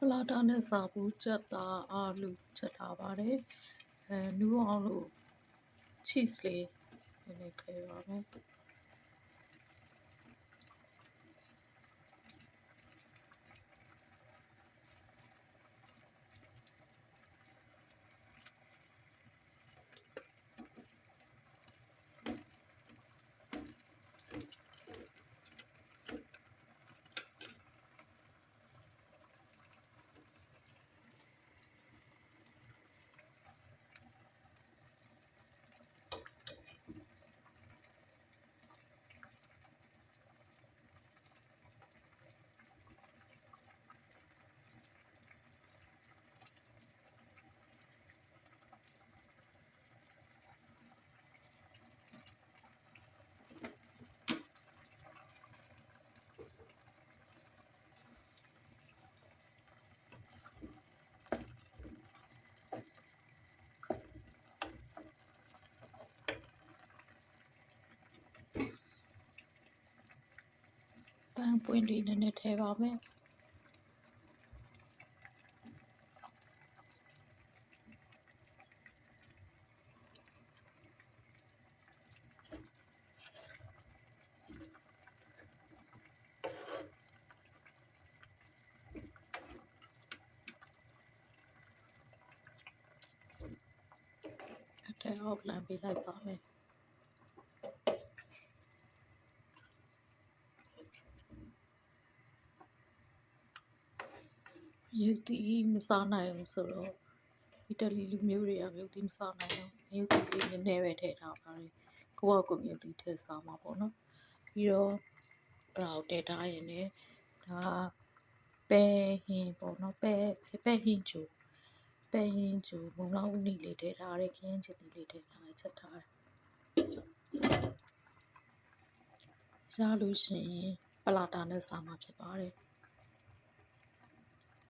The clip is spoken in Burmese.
ပလာတာနဲ့စာဘူးကြက်သားအာလူချက်ထားပါတယ်နူးအောင်လို့ cheese လေးနည်းနည်းထည့်ပါမယ်ပန်းပွင့်လေးနည်းနည်းထည့်ပါမယ်ထဲအောက်လမ်းပေးလိုက်ပါမယ်ရုပ်သီးမစားနိုင်ဘူးဆိုတော့အီတလီလူမျိုးတွေကရုပ်သီးမစားနိုင်တော့ရုပ်သီးလေးနည်းနည်းပဲထည့်ထားပါတယ်ကိုယ့်အကူရုပ်သီးထည့်စားမှာပေါ့နော်ပြီးတော့အဲ့ဒါကိုတည်ထားရင်လည်းဒါပဲဟင်းပေါ့နော်ပဲဟင်းချိုမုံလောက်ဦးနီလေးထည့်ထားတယ်ခရမ်းချစ်တီလေးထည့်ထားတယ်ချက်ထားတယ်ရလို့ရှိရင်ပလာတာနဲ့စားမှာဖြစ်ပါတယ်